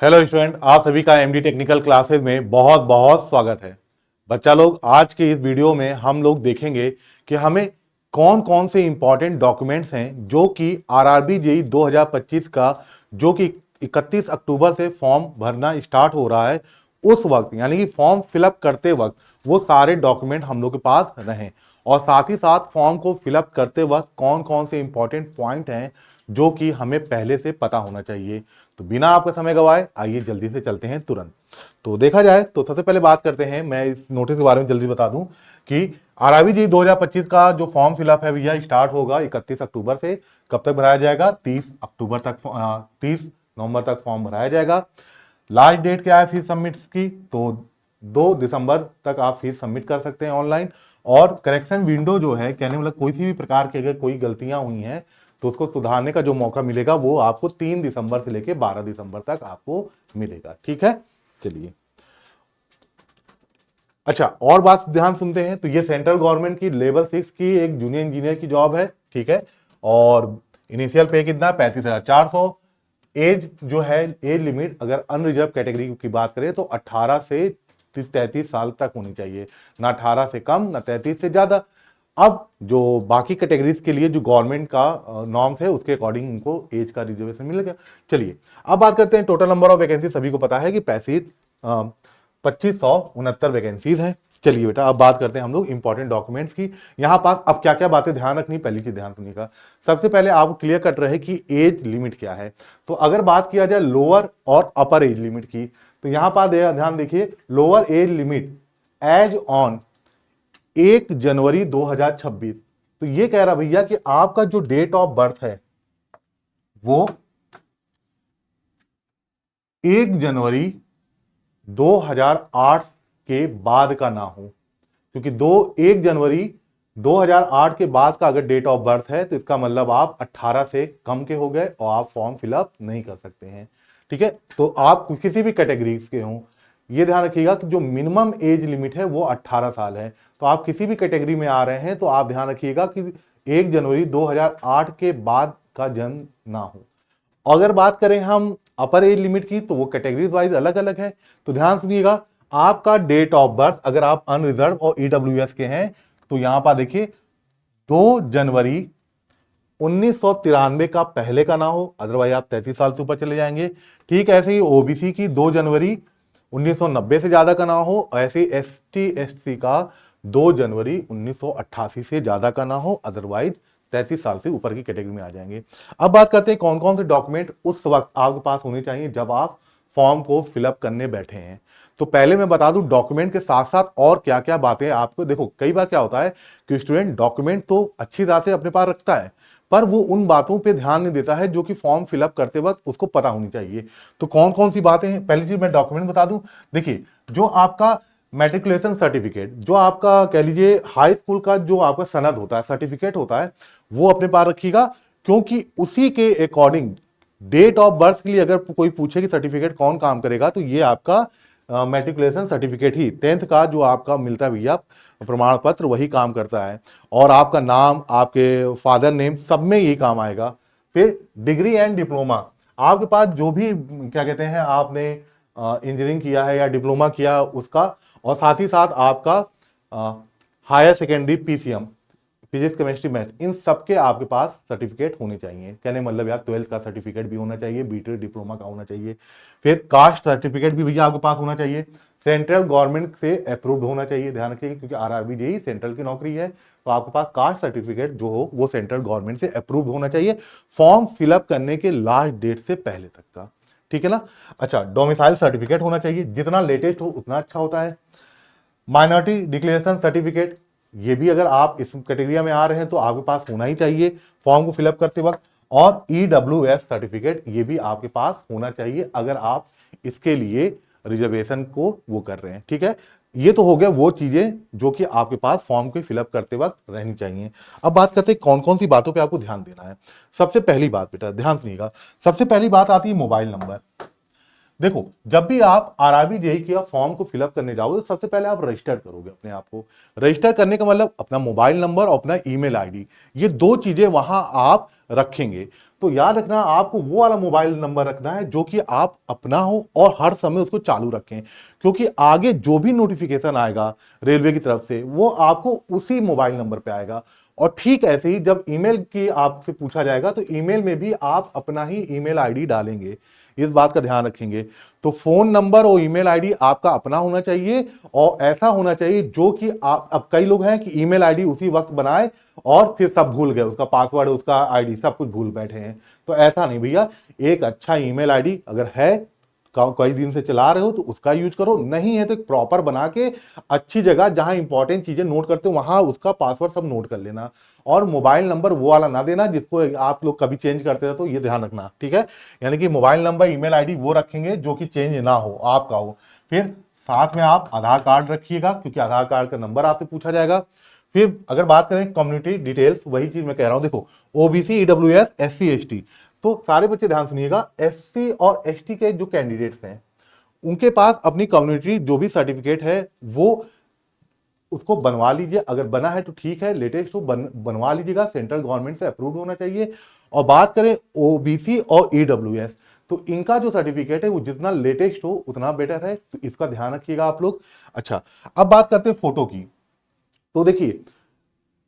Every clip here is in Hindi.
हेलो स्टूडेंट, आप सभी का एमडी टेक्निकल क्लासेस में बहुत बहुत स्वागत है। बच्चा लोग, आज के इस वीडियो में हम लोग देखेंगे कि हमें कौन कौन से इंपॉर्टेंट डॉक्यूमेंट्स हैं जो कि आरआरबी जेईई 2025 का जो कि 31 अक्टूबर से फॉर्म भरना स्टार्ट हो रहा है, उस वक्त यानी कि फॉर्म फिलअप करते वक्त वो सारे डॉक्यूमेंट हम लोग के पास रहें। और साथ ही साथ फॉर्म को फिलअप करते वक्त कौन कौन से इंपॉर्टेंट पॉइंट हैं जो कि हमें पहले से पता होना चाहिए। तो बिना आपका समय गवाए आइए जल्दी से चलते हैं तुरंत। तो देखा जाए तो सबसे पहले बात करते हैं, मैं इस नोटिस के बारे में जल्दी बता दूं कि आरआरबी जेईई 2025 का जो फॉर्म फिलअप है भैया स्टार्ट होगा 31 अक्टूबर से। कब तक भराया जाएगा? 30 नवंबर तक फॉर्म भराया जाएगा। लास्ट डेट क्या है फीस सबमिट की? तो 2 दिसंबर तक आप फीस सबमिट कर सकते हैं ऑनलाइन। और करेक्शन विंडो जो है, कहने मतलब कोई सी भी प्रकार की अगर कोई गलतियां हुई हैं तो उसको सुधारने का जो मौका मिलेगा वो आपको 3 दिसंबर से लेकर 12 दिसंबर तक आपको मिलेगा। ठीक है, चलिए। अच्छा, और बात ध्यान सुनते हैं। तो ये सेंट्रल गवर्नमेंट की लेवल 6 की एक जूनियर इंजीनियर की जॉब है। ठीक है, और इनिशियल पे कितना? 35,400। एज जो है, एज लिमिट अगर अनरिजर्व कैटेगरी की बात करें तो 18 से 33 साल तक होनी चाहिए, ना 18 से कम ना 33 से ज्यादा। अब जो बाकी कैटेगरीज के लिए जो गवर्नमेंट का नॉर्म्स है उसके अकॉर्डिंग उनको एज का रिजर्वेशन मिलेगा। चलिए, अब बात करते हैं टोटल नंबर ऑफ वैकेंसी। सभी को पता है कि 2569 वैकेंसीज हैं। चलिए बेटा, अब बात करते हैं हम लोग इंपॉर्टेंट डॉक्यूमेंट्स की। यहां पास अब क्या क्या बातें ध्यान रखनी, पहली चीज ध्यान सुनिएगा। सबसे पहले आपको क्लियर कट रहे कि एज लिमिट क्या है। तो अगर बात किया जाए लोअर और अपर एज लिमिट की, तो यहां पर ध्यान देखिए, lower age limit age on 1 January 2026। तो ये कह रहा भैया कि आपका जो डेट ऑफ बर्थ है वो 1 जनवरी 2008 के बाद का ना हो, क्योंकि 1 जनवरी 2008 के बाद का अगर डेट ऑफ बर्थ है तो इसका मतलब आप 18 से कम के हो गए और आप फॉर्म फिलअप नहीं कर सकते हैं। ठीक है, तो आप किसी भी कैटेगरी के हों, ये ध्यान रखिएगा कि जो मिनिमम एज लिमिट है वो 18 साल है। तो आप किसी भी कैटेगरी में आ रहे हैं तो आप ध्यान रखिएगा कि 1 जनवरी 2008 के बाद का जन्म ना हो। अगर बात करें हम अपर एज लिमिट की, तो वो कैटेगरीज वाइज अलग अलग है। तो ध्यान सुनिएगा, आपका डेट ऑफ बर्थ अगर आप अनरिजर्व और ईडब्ल्यूएस के हैं तो यहां पर देखिए 2 जनवरी 1993 का पहले का ना हो, अदरवाइज आप 33 साल से ऊपर चले जाएंगे। ठीक ऐसे ही ओबीसी की 2 जनवरी 1990 से ज्यादा का ना हो, ऐसे एसटी एससी का 2 जनवरी 1988 से ज्यादा का ना हो, अदरवाइज 33 साल से ऊपर की कैटेगरी में आ जाएंगे। अब बात करते हैं कौन कौन से डॉक्यूमेंट उस वक्त आपके पास होने चाहिए जब आप फॉर्म को फिलअप करने बैठे हैं। तो पहले मैं बता दूं डॉक्यूमेंट के साथ साथ और क्या क्या बातें आपको, देखो कई बार क्या होता है कि स्टूडेंट डॉक्यूमेंट तो अच्छी तरह से अपने पास रखता है पर वो उन बातों पे ध्यान नहीं देता है जो कि फॉर्म फिलअप करते वक्त उसको पता होनी चाहिए। तो कौन कौन सी बातें हैं? पहली चीज मैं डॉक्यूमेंट बता दूं। देखिए, जो आपका मैट्रिकुलेशन सर्टिफिकेट, जो आपका कह लीजिए हाई स्कूल का जो आपका सनद होता है, सर्टिफिकेट होता है, वो अपने पास रखिएगा, क्योंकि उसी के अकॉर्डिंग डेट ऑफ बर्थ के लिए अगर कोई पूछे कि सर्टिफिकेट कौन काम करेगा तो ये आपका मैट्रिकुलेशन सर्टिफिकेट ही, 10th का जो आपका मिलता है भैया प्रमाण पत्र, वही काम करता है। और आपका नाम, आपके फादर नेम, सब में यही काम आएगा। फिर डिग्री एंड डिप्लोमा, आपके पास जो भी क्या कहते हैं आपने इंजीनियरिंग किया है या डिप्लोमा किया उसका, और साथ ही साथ आपका higher secondary PCM, physics chemistry math, इन सबके आपके पास सर्टिफिकेट होने चाहिए। कहने मतलब यार 12th का सर्टिफिकेट भी होना चाहिए, बीटेड डिप्लोमा का होना चाहिए। फिर कास्ट सर्टिफिकेट भी भैया आपके पास होना चाहिए, सेंट्रल गवर्नमेंट से अप्रूव्ड होना चाहिए। ध्यान रखिए, क्योंकि आरआरबी जेईई सेंट्रल की नौकरी है, तो आपके पास कास्ट सर्टिफिकेट जो हो वो सेंट्रल गवर्नमेंट से अप्रूव्ड होना चाहिए फॉर्म फिलअप करने के लास्ट डेट से पहले तक का। ठीक है ना? अच्छा, डोमिसाइल सर्टिफिकेट होना चाहिए, जितना लेटेस्ट हो उतना अच्छा होता है। माइनॉरिटी डिक्लेरेशन सर्टिफिकेट, ये भी अगर आप इस कैटेगरी में आ रहे हैं तो आपके पास होना ही चाहिए फॉर्म को फिलअप करते वक्त। और ईडब्ल्यूएस सर्टिफिकेट, ये भी आपके पास होना चाहिए अगर आप इसके लिए रिजर्वेशन को वो कर रहे हैं। ठीक है, ये तो हो गया वो चीजें जो कि आपके पास फॉर्म को फिलअप करते वक्त रहनी चाहिए। अब बात करते हैं कौन कौन सी बातों पे आपको ध्यान देना है। सबसे पहली बात बेटा ध्यान सुनिएगा, सबसे पहली बात आती है मोबाइल नंबर। देखो, जब भी आप आरआरबी जेईई का फॉर्म को फिलअप करने जाओगे तो सबसे पहले आप रजिस्टर करोगे अपने आप को। रजिस्टर करने का मतलब अपना मोबाइल नंबर और अपना ईमेल आईडी, ये दो चीजें वहां आप रखेंगे। तो याद रखना, आपको वो वाला मोबाइल नंबर रखना है जो कि आप अपना हो और हर समय उसको चालू रखें, क्योंकि आगे जो भी नोटिफिकेशन आएगा रेलवे की तरफ से वो आपको उसी मोबाइल नंबर पे आएगा। और ठीक ऐसे ही जब ईमेल की आपसे पूछा जाएगा तो ईमेल में भी आप अपना ही ईमेल आईडी डालेंगे, इस बात का ध्यान रखेंगे। तो फोन नंबर और ईमेल आईडी आपका अपना होना चाहिए, और ऐसा होना चाहिए जो कि आप, अब कई लोग हैं कि ईमेल आईडी उसी वक्त बनाए और फिर सब भूल गए, उसका पासवर्ड उसका आईडी सब कुछ भूल बैठे हैं। तो ऐसा नहीं भैया, एक अच्छा ईमेल आईडी अगर है, कई दिन से चला रहे हो तो उसका यूज करो, नहीं है तो एक प्रॉपर बना के अच्छी जगह जहां इंपॉर्टेंट चीजें नोट करते हो वहां उसका पासवर्ड सब नोट कर लेना। और मोबाइल नंबर वो वाला ना देना जिसको आप लोग कभी चेंज करते रहो, तो ये ध्यान रखना, ठीक है। यानी कि मोबाइल नंबर ईमेल आईडी वो रखेंगे जो कि चेंज ना हो, आपका हो। फिर साथ में आप आधार कार्ड रखिएगा, क्योंकि आधार कार्ड का नंबर आपसे पूछा जाएगा। फिर अगर बात करें कम्युनिटी डिटेल्स, वही चीज मैं कह रहा हूं, देखो ओबीसी, ईडब्ल्यूएस, एससी, एसटी, तो सारे बच्चे ध्यान सुनिएगा, एससी और एसटी के जो कैंडिडेट्स हैं उनके पास अपनी कम्युनिटी जो भी सर्टिफिकेट है वो उसको बनवा लीजिए। अगर बना है तो ठीक है, लेटेस्ट हो बनवा लीजिएगा, सेंट्रल गवर्नमेंट से अप्रूव होना चाहिए। और बात करें ओबीसी और ईडब्ल्यूएस, तो इनका जो सर्टिफिकेट है वो जितना लेटेस्ट हो उतना बेटर है, तो इसका ध्यान रखिएगा आप लोग। अच्छा, अब बात करते हैं फोटो की। तो देखिए,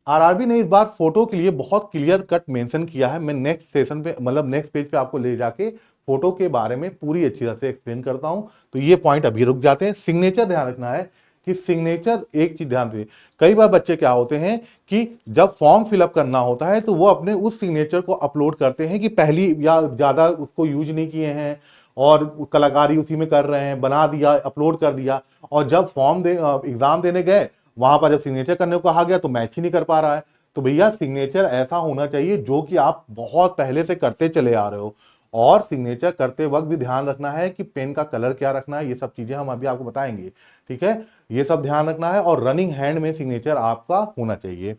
आरआरबी ने इस बार फोटो के लिए बहुत क्लियर कट मेंशन किया है। मैं नेक्स्ट सेशन पे, मतलब नेक्स्ट पेज पे आपको ले जाके फोटो के बारे में पूरी अच्छी तरह से एक्सप्लेन करता हूं। तो ये पॉइंट अभी रुक जाते हैं। सिग्नेचर ध्यान रखना है कि सिग्नेचर, एक चीज ध्यान दीजिए, कई बार बच्चे क्या होते हैं कि जब फॉर्म फिलअप करना होता है तो वो अपने उस सिग्नेचर को अपलोड करते हैं कि पहली या ज्यादा उसको यूज नहीं किए हैं और कलाकारी उसी में कर रहे हैं, बना दिया, अपलोड कर दिया, और जब फॉर्म एग्जाम देने गए वहां पर जब सिग्नेचर करने को कहा गया तो मैच ही नहीं कर पा रहा है। तो भैया सिग्नेचर ऐसा होना चाहिए जो कि आप बहुत पहले से करते चले आ रहे हो। और सिग्नेचर करते वक्त भी ध्यान रखना है कि पेन का कलर क्या रखना है, ये सब चीजें हम अभी आपको बताएंगे, ठीक है। ये सब ध्यान रखना है, और रनिंग हैंड में सिग्नेचर आपका होना चाहिए।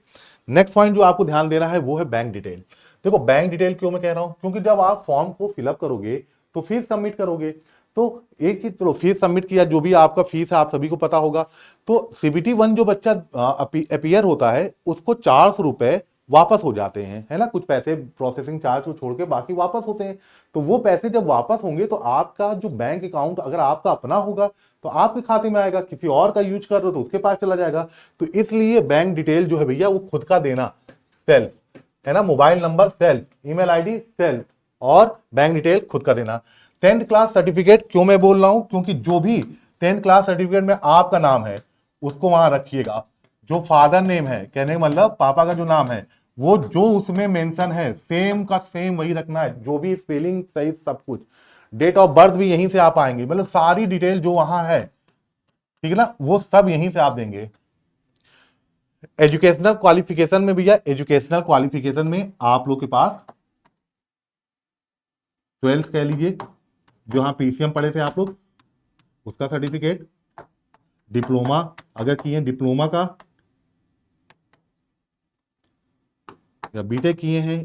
नेक्स्ट पॉइंट जो आपको ध्यान देना है वो है बैंक डिटेल। देखो, बैंक डिटेल क्यों मैं कह रहा हूं, क्योंकि जब आप फॉर्म को फिलअप करोगे तो फीस सबमिट करोगे, तो एक चीज, चलो फीस सबमिट किया, जो भी आपका फीस है आप सभी को पता होगा। तो सीबीटी 1 जो बच्चा अपीयर होता है उसको 400 रुपए वापस हो जाते हैं, है ना, कुछ पैसे प्रोसेसिंग चार्ज को छोड़ के बाकी वापस होते हैं। तो वो पैसे जब वापस होंगे तो आपका जो बैंक अकाउंट अगर आपका अपना होगा तो आपके खाते में आएगा, किसी और का यूज कर रहे हो तो उसके पास चला जाएगा। तो इसलिए बैंक डिटेल जो है भैया वो खुद का देना, सेल्फ, है ना, mobile number self, email ID self, और बैंक डिटेल खुद का देना। 10th क्लास सर्टिफिकेट क्यों मैं बोल रहा हूं, क्योंकि जो भी 10th क्लास सर्टिफिकेट में आपका नाम है उसको वहां रखिएगा। जो फादर नेम है, कहने का मतलब पापा का जो नाम है, वो जो उसमें मेंशन है सेम का सेम वही रखना है, जो भी स्पेलिंग सही सब कुछ। डेट ऑफ बर्थ भी यहीं से आप आएंगे, मतलब सारी डिटेल जो वहां है, ठीक है ना, वो सब यहीं से आप देंगे। एजुकेशनल क्वालिफिकेशन में भैया, एजुकेशनल क्वालिफिकेशन में आप लोग के पास 12th कह लीजिए, जो हाँ पीसीएम पढ़े थे आप लोग उसका सर्टिफिकेट, डिप्लोमा अगर किए डिप्लोमा का, या बीटेक किए हैं,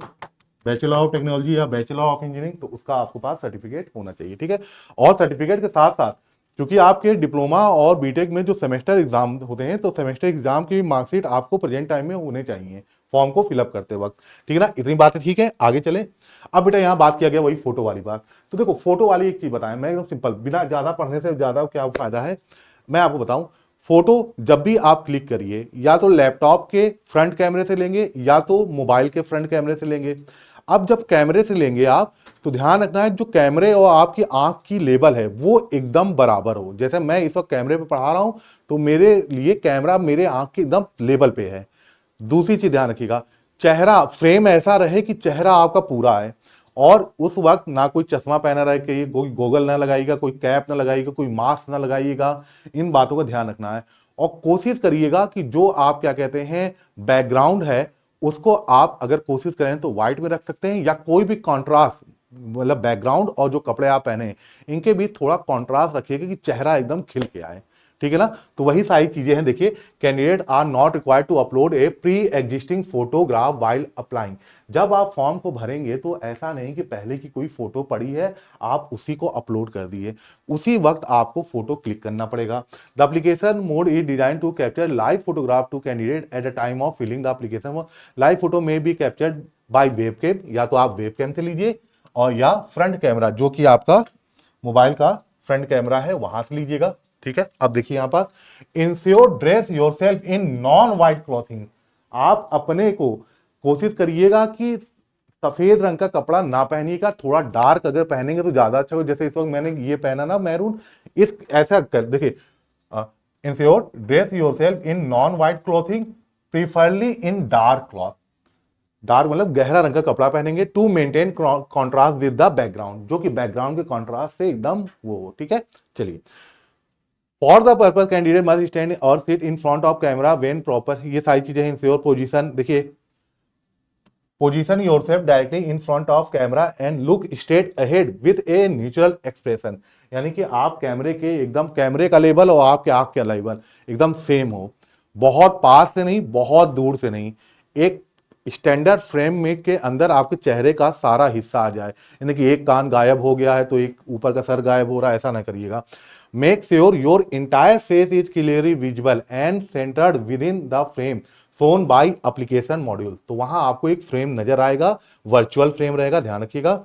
बैचलर ऑफ टेक्नोलॉजी या बैचलर ऑफ इंजीनियरिंग, तो उसका आपके पास सर्टिफिकेट होना चाहिए, ठीक है। और सर्टिफिकेट के साथ साथ, क्योंकि आपके डिप्लोमा और बीटेक में जो सेमेस्टर एग्जाम होते हैं तो सेमेस्टर एग्जाम की मार्कशीट आपको प्रेजेंट टाइम में होने चाहिए फॉर्म को फिलअप करते वक्त, ठीक है ना। इतनी बातें ठीक है, आगे चले। अब बेटा यहाँ बात किया गया वही फोटो वाली बात। तो देखो, फोटो वाली एक चीज बताएं, मैं एकदम सिंपल, बिना ज्यादा पढ़ने से ज्यादा क्या फायदा है मैं आपको बताऊं। फोटो जब भी आप क्लिक करिए, या तो लैपटॉप के फ्रंट कैमरे से लेंगे या तो मोबाइल के फ्रंट कैमरे से लेंगे। अब जब कैमरे से लेंगे आप, तो ध्यान रखना है जो कैमरे और आपकी आंख की लेवल है वो एकदम बराबर हो। जैसे मैं इस वक्त कैमरे पे पढ़ा रहा हूं तो मेरे लिए कैमरा मेरे आंख के एकदम लेवल पे है। दूसरी चीज ध्यान रखिएगा, चेहरा फ्रेम ऐसा रहे कि चेहरा आपका पूरा है, और उस वक्त ना कोई चश्मा पहना रहे, कि कोई गोगल ना लगाइएगा, कोई कैप ना लगाइएगा, कोई मास्क ना लगाइएगा, इन बातों का ध्यान रखना है। और कोशिश करिएगा कि जो आप क्या कहते हैं बैकग्राउंड है उसको आप अगर कोशिश करें तो व्हाइट में रख सकते हैं, या कोई भी कॉन्ट्रास्ट, मतलब बैकग्राउंड और जो कपड़े आप पहने इनके भी थोड़ा कॉन्ट्रास्ट रखिएगा कि चेहरा एकदम खिल के आए, ठीक है ना। तो वही सारी चीजें हैं। देखिए, candidate are not required to upload a pre existing photograph while applying. जब आप फॉर्म को भरेंगे तो ऐसा नहीं कि पहले की कोई फोटो पड़ी है आप उसी को अपलोड कर दिए, उसी वक्त आपको फोटो क्लिक करना पड़ेगा। The application mode is design to capture live photograph to candidate at the time of filling the application. Live photo में बी कैप्चर्ड बाय वेबकैम, या तो आप वेबकैम से लीजिए और या फ्रंट कैमरा जो कि आपका मोबाइल का फ्रंट कैमरा है वहां से लीजिएगा। ठीक है, अब देखिए यहां पर ensure dress yourself in non white clothing. आप अपने को कोशिश करिएगा कि सफेद रंग का कपड़ा ना पहनिएगा, थोड़ा डार्क अगर पहनेंगे तो ज्यादा अच्छा हो। जैसे इस वक्त मैंने ये पहना ना मैरून, इस ऐसा कर देखिए, ensure dress yourself in non white clothing preferably in dark cloth. Dark मतलब गहरा रंग का कपड़ा पहनेंगे to maintain contrast with the background, जो कि बैकग्राउंड के कॉन्ट्रास्ट से एकदम वो हो। ठीक है, चलिए। For the purpose candidate must stand or sit in front of camera when proper, ये सारी चीजें इंश्योर पोजीशन। देखिए, position yourself directly in front of camera and look straight ahead with a natural expression. यानी कि आप कैमरे के एकदम, कैमरे का लेवल और आपके आंख का लेवल एकदम सेम हो, बहुत पास से नहीं बहुत दूर से नहीं, एक स्टैंडर्ड फ्रेम में के अंदर आपके चेहरे का सारा हिस्सा आ जाए। यानी कि एक कान गायब हो गया है तो एक ऊपर का सर गायब हो रहा है, ऐसा ना करिएगा। Make sure your entire face is clearly visible and centred with in the frame shown by application module. तो वहां आपको एक फ्रेम नजर आएगा, वर्चुअल फ्रेम रहेगा, ध्यान रखिएगा।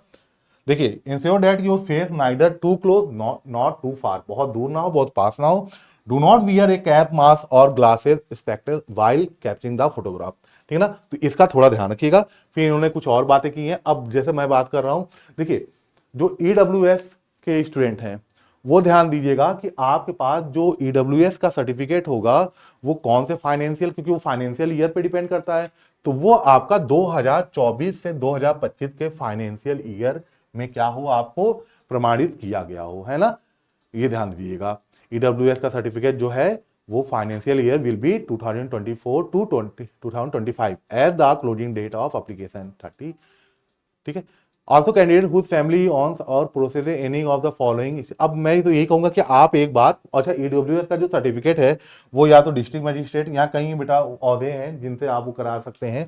देखिए, ensure that your face neither too close not too far, बहुत दूर ना हो बहुत पास ना हो। Do not wear a cap mask or glasses spectacles while capturing the photograph. ठीक है ना, तो इसका थोड़ा ध्यान रखिएगा। फिर इन्होंने कुछ और बातें की हैं। अब जैसे मैं बात कर रहा हूं, देखिए जो ईडब्ल्यूएस के स्टूडेंट हैं वो ध्यान दीजिएगा कि आपके पास जो ईडब्ल्यूएस का सर्टिफिकेट होगा वो कौन से फाइनेंशियल, क्योंकि वो फाइनेंशियल ईयर पे डिपेंड करता है, तो वो आपका 2024 से 2025 के फाइनेंशियल ईयर में क्या हो, आपको प्रमाणित किया गया हो, है ना, ये ध्यान दीजिएगा। ईडब्ल्यूएस का सर्टिफिकेट जो है वो financial year will be 2024 to 2025 as the closing date of application 30। ठीक है, also candidate whose family owns और process any of the following. अब मैं तो यही कहूंगा कि आप एक बात, अच्छा ईडब्ल्यूएस का जो सर्टिफिकेट है वो या तो डिस्ट्रिक्ट मजिस्ट्रेट, यहाँ कहीं बेटा औहदे हैं जिनसे आप वो करा सकते हैं,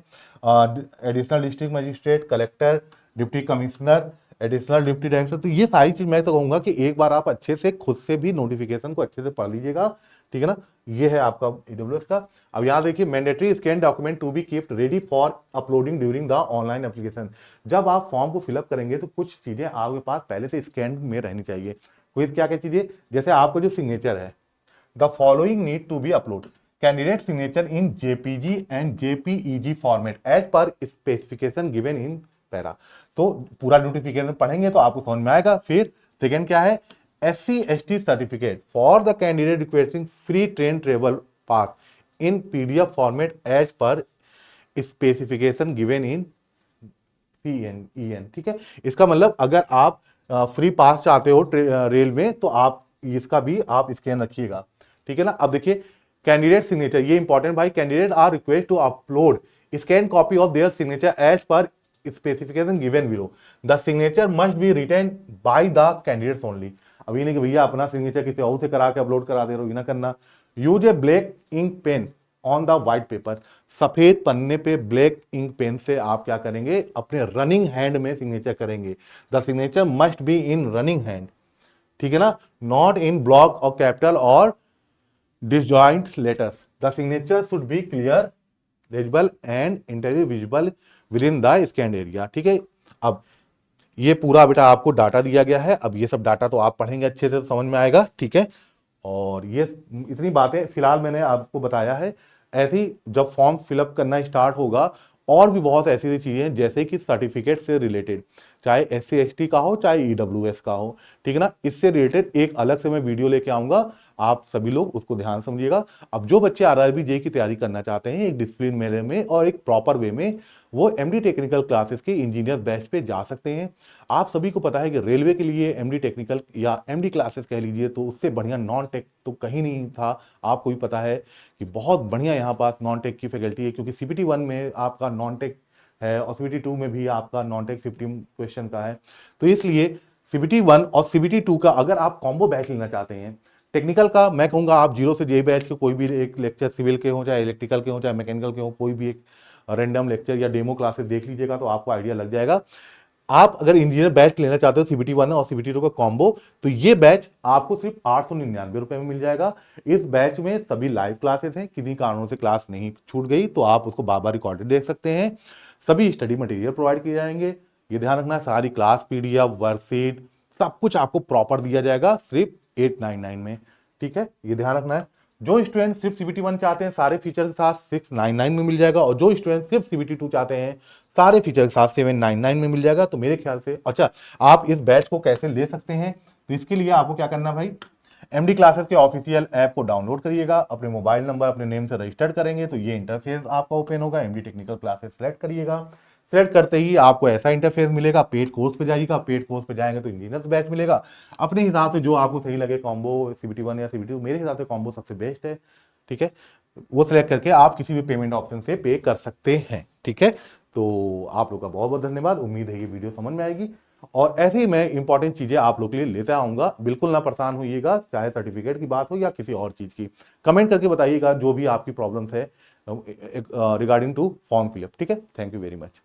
additional district magistrate, collector, deputy commissioner, additional deputy director. तो ये सारी चीज मैं तो कहूंगा कि एक बार आप अच्छे से खुद से भी नोटिफिकेशन को अच्छे से पढ़ लीजिएगा। ठीक है ना, ये है आपका ईडब्ल्यूएस का। अब यहाँ देखिए, mandatory scan document to be keeped ready for uploading during the online application. जब आप फॉर्म को फिलअप करेंगे तो कुछ चीजें आपके पास पहले से स्कैन में रहनी चाहिए। कोई क्या क्या चीजें, जैसे आपका जो सिग्नेचर है, the following need to be upload candidate signature in JPG and JPEG format as per specification given in para. तो पूरा नोटिफिकेशन पढ़ेंगे तो आपको समझ में आएगा। फिर सेकेंड क्या है, SC/ST certificate for the candidate requesting free train travel pass in PDF format as per specification given in CN/EN। ठीक है, इसका मतलब अगर आप फ्री पास चाहते हो रेल में तो आप इसका भी आप स्कैन रखिएगा। ठीक है ना। अब देखिए, कैंडिडेट सिग्नेचर, ये इंपॉर्टेंट भाई, candidate are request to upload scan copy of their signature as per specification given below. The signature must be written by the candidates only. अभी नहीं कि भैया अपना सिग्नेचर किसी और से करा के अपलोड करा दे रहे हो, ये ना करना। Use a black ink pen on the white paper. सफेद पन्ने पे ब्लैक इंक पेन से आप क्या करेंगे, अपने रनिंग हैंड में सिग्नेचर करेंगे। The signature must be in running hand. ठीक है ना, नॉट इन ब्लॉक और कैपिटल और disjoint letters. The signature should be clear, legible and entirely visible within the scanned area। ठीक है, अब ये पूरा बेटा आपको डाटा दिया गया है। अब ये सब डाटा तो आप पढ़ेंगे अच्छे से तो समझ में आएगा। ठीक है, और ये इतनी बातें फिलहाल मैंने आपको बताया है। ऐसी जब फॉर्म फिलअप करना स्टार्ट होगा और भी बहुत ऐसी चीजें जैसे कि सर्टिफिकेट से रिलेटेड, चाहे SC/ST का हो चाहे ईडब्ल्यूएस का हो, ठीक है ना, इससे रिलेटेड एक अलग से मैं वीडियो लेके आऊंगा, आप सभी लोग उसको ध्यान समझिएगा। अब जो बच्चे RRB JEE की तैयारी करना चाहते हैं एक डिसिप्लिन मेरे में और एक प्रॉपर वे में, वो MD टेक्निकल क्लासेस के इंजीनियर बैच पे जा सकते हैं। आप सभी को पता है कि रेलवे के लिए MD टेक्निकल या MD क्लासेस कह लीजिए तो उससे बढ़िया नॉन टेक तो कहीं नहीं था। आपको भी पता है कि बहुत बढ़िया यहाँ पास नॉन टेक की फैकल्टी है, क्योंकि CPT 1 में आपका नॉन टेक है और CPT 2 में भी आपका नॉन टेक 15 क्वेश्चन का है। तो इसलिए CPT 1 और CPT 2 का अगर आप कॉम्बो बैच लेना चाहते हैं टेक्निकल का मैं कहूँगा आप जीरो से जे बैच के कोई भी एक लेक्चर सिविल के हो, चाहे इलेक्ट्रिकल के हो, चाहे मैकेनिकल के हो, कोई भी एक रैंडम लेक्चर या डेमो क्लासेस देख लीजिएगा तो आपको आइडिया लग जाएगा। आप अगर इंजीनियर बैच लेना चाहते हो सीबीटी 1 और सीबीटी 2 का कॉम्बो, तो ये बैच आपको सिर्फ 899 रुपए में मिल जाएगा। इस बैच में सभी लाइव क्लासेस हैं, किन्हीं कारणों से क्लास नहीं छूट गई तो आप उसको बार बार रिकॉर्डेड देख सकते हैं। सभी स्टडी मटेरियल प्रोवाइड किए जाएंगे, ये ध्यान रखना, सारी क्लास पीडीएफ वर्कशीट सब कुछ आपको प्रॉपर दिया जाएगा सिर्फ 899 में। ठीक है, ये ध्यान रखना है। जो स्टूडेंट सिर्फ सीबीटी 1 चाहते हैं सारे फीचर के साथ 699 में मिल जाएगा, और जो स्टूडेंट सिर्फ सीबीटी 2 चाहते हैं सारे फीचर के साथ 799 में मिल जाएगा। तो मेरे ख्याल से अच्छा, आप इस बैच को कैसे ले सकते हैं, तो इसके लिए आपको क्या करना भाई, एमडी क्लासेस के ऑफिशियल ऐप को डाउनलोड करिएगा, अपने मोबाइल नंबर अपने नेम से रजिस्टर्ड करेंगे तो ये इंटरफेस आपका ओपन होगा। एमडी टेक्निकल क्लासेस सेलेक्ट करिएगा, सेलेक्ट करते ही आपको ऐसा इंटरफेस मिलेगा। पेड कोर्स पे जाइएगा, पेड कोर्स पे जाएंगे तो इंजीनियर्स बैच मिलेगा। अपने हिसाब से जो आपको सही लगे कॉम्बो सीबीटी 1 या सीबीटी 2, मेरे हिसाब से कॉम्बो सबसे बेस्ट है। ठीक है, वो सिलेक्ट करके आप किसी भी पेमेंट ऑप्शन से पे कर सकते हैं। ठीक है, तो आप लोग का बहुत बहुत धन्यवाद। उम्मीद है ये वीडियो समझ में आएगी, और ऐसे ही मैं इंपॉर्टेंट चीजें आप लोग के लिए लेते आऊंगा। बिल्कुल ना परेशान होइएगा, चाहे सर्टिफिकेट की बात हो या किसी और चीज की। कमेंट करके बताइएगा जो भी आपकी प्रॉब्लम्स है रिगार्डिंग टू फॉर्म फिलअप। ठीक है, थैंक यू वेरी मच।